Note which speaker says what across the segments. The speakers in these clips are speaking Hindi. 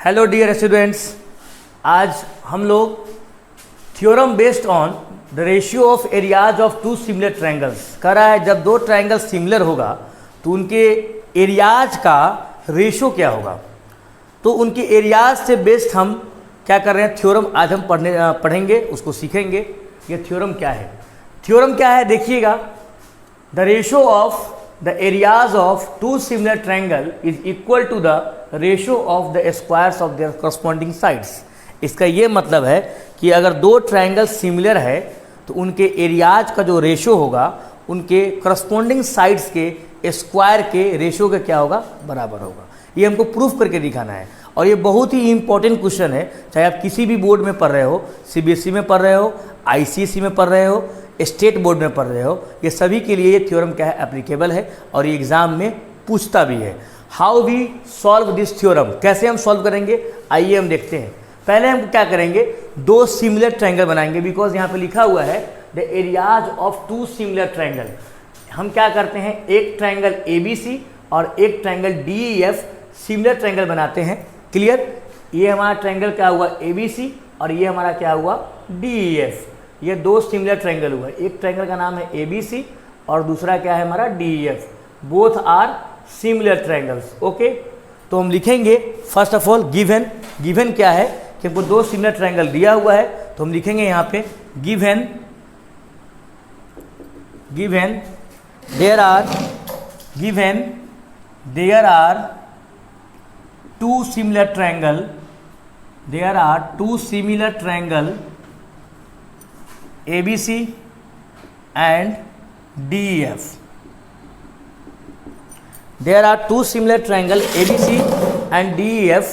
Speaker 1: हेलो डियर स्टूडेंट्स, आज हम लोग theorem based on the ratio of areas of two similar triangles कर रहा है। जब दो ट्रायंगल सिमिलर होगा तो उनके एरियाज का रेशियो क्या होगा, तो उनके एरियाज से बेस्ड हम क्या कर रहे हैं, थ्योरम आज हम पढ़ेंगे, उसको सीखेंगे। ये थ्योरम क्या है? थ्योरम क्या है देखिएगा, the ratio of the areas of two similar triangle is equal to the ratio of the squares of their corresponding sides. इसका ये मतलब है कि अगर दो ट्रायंगल सिमिलर है तो उनके एरियाज का जो रेशियो होगा उनके करस्पॉन्डिंग साइड्स के स्क्वायर के रेशियो का क्या होगा, बराबर होगा। ये हमको प्रूफ करके दिखाना है और ये बहुत ही इंपॉर्टेंट क्वेश्चन है। चाहे आप किसी भी बोर्ड में पढ़ रहे हो, सीबीएसई में पढ़ रहे हो, आईसीएसई में पढ़ रहे हो, स्टेट बोर्ड में पढ़ रहे हो, ये सभी के लिए ये थ्योरम क्या है, एप्लीकेबल है और ये एग्जाम में पूछता भी है। How we solve this theorem, कैसे हम सॉल्व करेंगे, आइए हम देखते हैं। पहले हम क्या करेंगे, दो सिमिलर ट्रायंगल बनाएंगे, बिकॉज यहाँ पे लिखा हुआ है the areas of two similar triangle. हम क्या करते हैं, एक ट्रायंगल ABC और एक ट्रायंगल DEF सिमिलर ट्रायंगल बनाते हैं। क्लियर? ये हमारा ट्रायंगल क्या हुआ, ABC, और ये हमारा क्या हुआ, DEF। ये दो सिमिलर ट्रायंगल हुआ, एक ट्रायंगल का नाम है ABC और दूसरा क्या है हमारा DEF। Both are similar triangles. Okay, तो हम लिखेंगे first of all given. Given क्या है कि हमको दो सिमिलर ट्रायंगल दिया हुआ है, तो हम लिखेंगे यहाँ पे given there are two similar triangle ABC and DEF. There are two similar triangle ABC and DEF.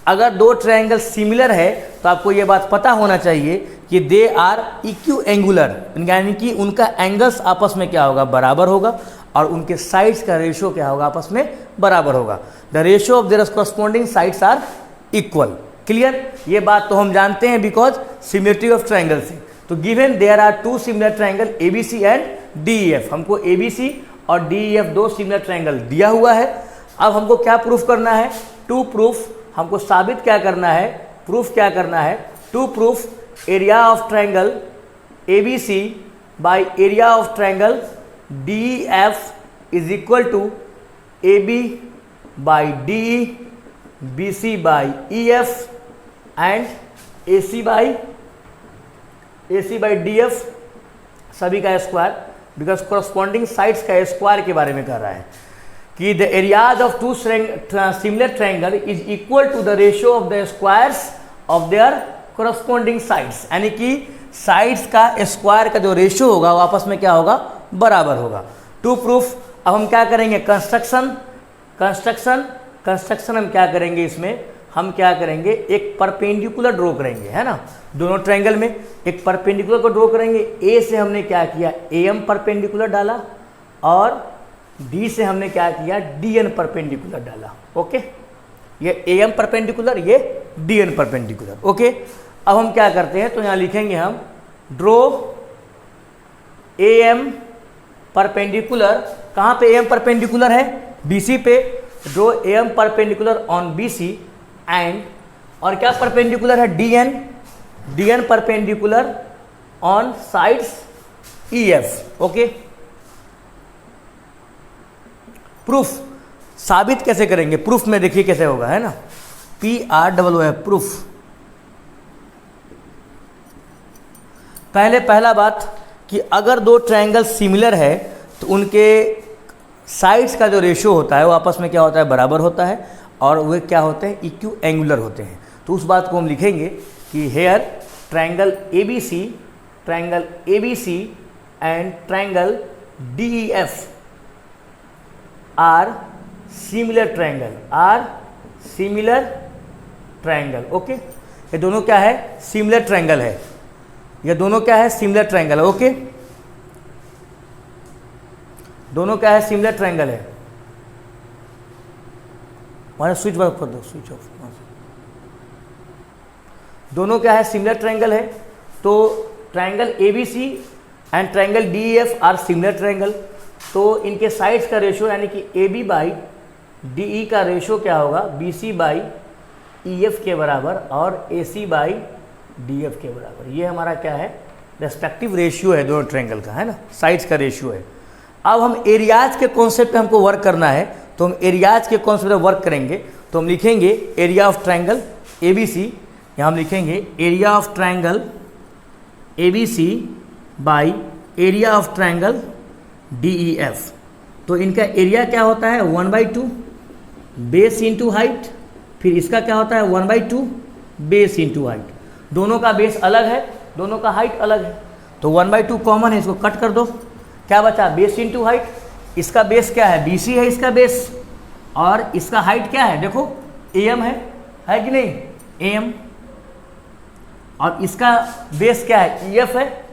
Speaker 1: अगर दो ट्रायंगल सिमिलर है तो आपको ये बात पता होना चाहिए कि दे आर इक्यू एंगुलर, यानी कि उनका एंगल्स आपस में क्या होगा, बराबर होगा, और उनके साइड्स का रेशियो क्या होगा, आपस में बराबर होगा। The ratio of their corresponding sides are equal. Clear? ये बात तो हम जानते हैं बिकॉज सिमिलरिटी ऑफ ट्रायंगल से। तो given there are two similar triangle ABC and DEF, हमको ABC और DEF दो सिमिलर ट्रायंगल दिया हुआ है। अब हमको क्या प्रूफ करना है, टू प्रूफ, हमको साबित क्या करना है, प्रूफ क्या करना है, to proof area of triangle ABC by area of triangle DEF is equal to AB by DE, BC by EF and AC by DF सभी का स्क्वायर, बिकॉज करस्पॉन्डिंग साइड्स का स्क्वायर के बारे में कह रहा है कि the areas of two similar triangle is equal to the ratio of the squares of their corresponding sides, यानी कि साइड्स का स्क्वायर का जो रेशियो होगा वो आपस में क्या होगा, बराबर होगा। टू प्रूफ, अब हम क्या करेंगे, कंस्ट्रक्शन हम क्या करेंगे, इसमें हम क्या करेंगे, एक परपेंडिकुलर ड्रॉ करेंगे, है ना। दोनों ट्रायंगल में एक परपेंडिकुलर को ड्रॉ करेंगे। ए से हमने क्या किया, AM परपेंडिकुलर डाला और D से हमने क्या किया, DN परपेंडिकुलर डाला। ओके, ये AM परपेंडिकुलर, ये DN परपेंडिकुलर। ओके, अब हम क्या करते हैं, तो यहाँ लिखेंगे हम ड्रॉ AM परपेंडिकुलर। कहाँ पे AM परपेंडिकुलर है, BC पे। Draw AM perpendicular on BC and, और क्या परपेंडिकुलर है, DN perpendicular on sides EF। Okay, proof साबित कैसे करेंगे, प्रूफ में देखिए कैसे होगा, है ना, PROOF। प्रूफ, पहला बात कि अगर दो ट्रायंगल सिमिलर है तो उनके साइड्स का जो रेशियो होता है वो आपस में क्या होता है, बराबर होता है, और वे क्या होते हैं, इक्यू एंगुलर होते हैं। तो उस बात को हम लिखेंगे कि here triangle ABC and triangle DEF are similar triangle. Okay, ये दोनों क्या है, सिमिलर ट्रायंगल है, ये दोनों क्या है, सिमिलर ट्रायंगल है। ओके, दोनों क्या है, सिमिलर ट्रायंगल है। वहाँ स्विच ऑफ कर दो, स्विच ऑफ। दोनों क्या है, सिमिलर ट्रायंगल है। तो triangle ABC and triangle DEF are similar triangle, तो इनके साइड्स का रेशियो यानी कि AB बाई DE का रेशियो क्या होगा, BC बाई ई एफ के बराबर और A C by D F के बराबर। ये हमारा क्या है, रेस्पेक्टिव रेशियो है दोनों ट्रायंगल का, है ना, साइड्स का रेशियो है। अब हम एरियाज के कॉन्सेप्ट पे हमको वर्क करना है, तो हम एरियाज के कॉन्सेप्ट पे वर्क करेंगे। तो हम लिखेंगे area of triangle A B C, यहाँ हम लिखेंगे area of triangle A B C by area of triangle D E F. तो इनका एरिया क्या होता है 1/2 बेस इंटू हाइट, फिर इसका क्या होता है 1/2 बेस इंटू हाइट। दोनों का बेस अलग है, दोनों का हाइट अलग है, तो 1/2 कॉमन है, इसको कट कर दो। क्या बचा, बेस इंटू हाइट। इसका बेस क्या है, BC है इसका बेस, और इसका हाइट क्या है, देखो AM है कि नहीं, AM। और इसका बेस क्या है, EF है,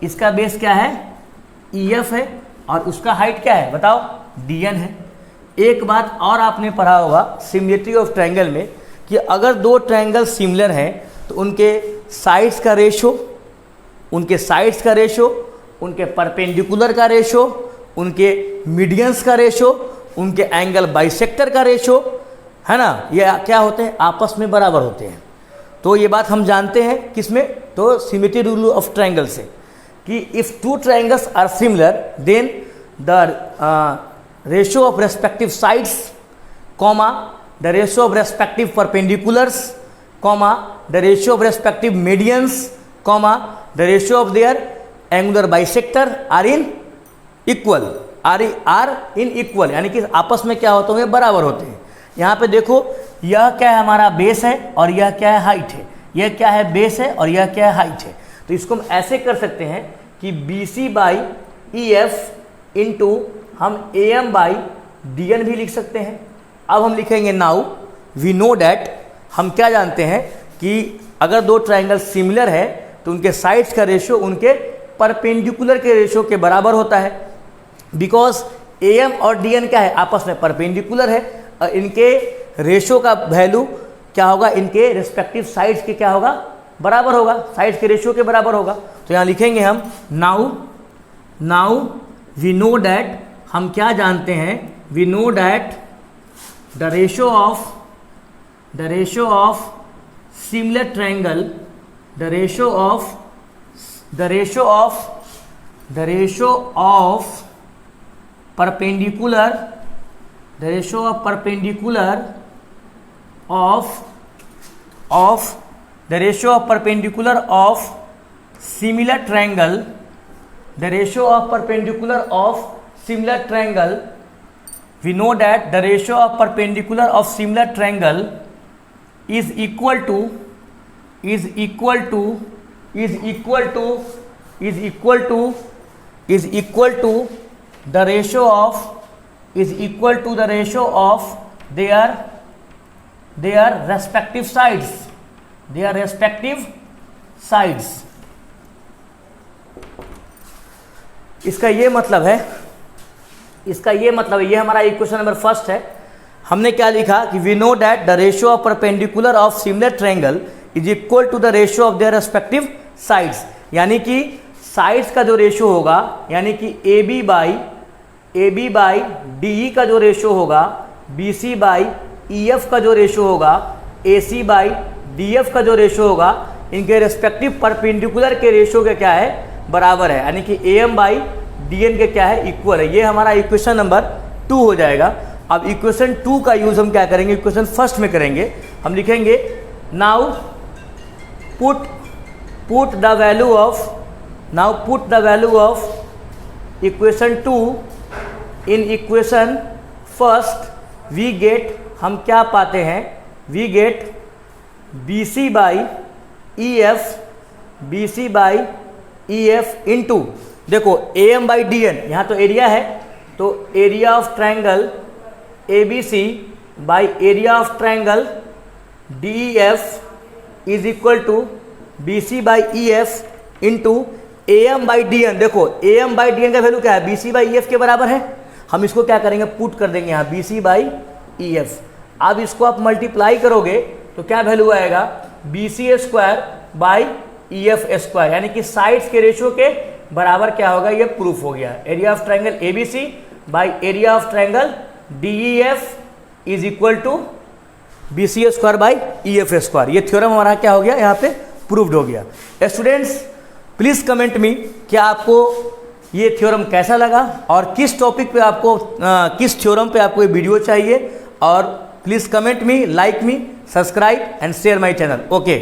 Speaker 1: इसका बेस क्या है, EF है, और उसका हाइट क्या है बताओ, DN है। एक बात और आपने पढ़ा होगा सिमिलरिटी ऑफ ट्रायंगल में कि अगर दो ट्रायंगल सिमिलर हैं तो उनके साइड्स का रेशो, उनके परपेंडिकुलर का रेशो, उनके मीडियंस का रेशो, उनके एंगल बाइसेक्टर का रेशो, है ना, ये क्या होते हैं, आपस में बराबर होते हैं। तो ये बात हम जानते हैं किसमें, तो सिमिलरिटी रूल ऑफ ट्रायंगल से, कि if two triangles are similar then the ratio of respective sides comma the ratio of respective perpendiculars comma the ratio of respective medians comma the ratio of their angular bisector are in equal, are in equal, यानी कि आपस में क्या होते हैं, बराबर होते हैं। यहाँ पे देखो यह क्या है, हमारा बेस है, और यह क्या है, हाइट है। यह क्या है, बेस है, और यह क्या है, हाइट है। तो इसको हम ऐसे कर सकते हैं कि BC बाई EF इंटू हम AM बाई DN भी लिख सकते हैं। अब हम लिखेंगे नाउ वी नो डैट, हम क्या जानते हैं कि अगर दो ट्रायंगल सिमिलर है तो उनके साइड्स का रेशियो उनके परपेंडिकुलर के रेशियो के बराबर होता है। बिकॉज AM और DN क्या है, आपस में परपेंडिकुलर है, और इनके रेशियो का वैल्यू क्या होगा, इनके रिस्पेक्टिव साइड्स के क्या होगा, बराबर होगा, साइड्स के रेशियो के बराबर होगा। तो यहाँ लिखेंगे हम नाउ वी नो डैट, हम क्या जानते हैं, we know that the ratio of similar triangle, the ratio of perpendicular of similar triangle, we know that the ratio of perpendicular of similar triangle is equal to the ratio of their respective sides, इसका ये मतलब है, ये हमारा इक्वेशन नंबर फर्स्ट है। हमने क्या लिखा कि we know that the ratio of perpendicular of similar triangle is equal to the ratio of their respective sides, यानी कि साइड्स का जो रेशियो होगा, यानी कि AB बाई DE का जो रेशियो होगा, BC बाई EF का जो रेशियो होगा, AC बाई DF का जो रेशियो होगा, इनके रेस्पेक्टिव परपेंडिकुलर के रेशियो के क्या है, बराबर है, यानी कि AM बाई DN के क्या है, इक्वल है। ये हमारा इक्वेशन नंबर 2 हो जाएगा। अब इक्वेशन 2 का यूज हम क्या करेंगे, इक्वेशन फर्स्ट में करेंगे। हम लिखेंगे now put the value of equation 2 in equation first, we get, हम क्या पाते हैं, we get BC by EF into, देखो AM बाई DN, यहाँ तो एरिया है, तो area of triangle ABC by area of triangle DEF is equal to BC by EF into AM by DN। देखो AM बाई DN का वैल्यू क्या है, BC बाई EF के बराबर है। हम इसको क्या करेंगे, पुट कर देंगे यहाँ BC बाई EF। अब इसको आप मल्टीप्लाई करोगे तो क्या वैल्यू आएगा, BC square by EF square, यानी कि साइड्स के रेशियो के बराबर क्या होगा, ये प्रूफ हो गया। Area of triangle ABC by area of triangle DEF is equal to B C A square by E F square. ये थ्योरम हमारा क्या हो गया, यहाँ पे प्रूव्ड हो गया। स्टूडेंट्स प्लीज़ कमेंट मी कि आपको ये थ्योरम कैसा लगा और किस टॉपिक पे आपको किस थ्योरम पे आपको ये वीडियो चाहिए। और please comment me, like me, subscribe and share my channel. Okay.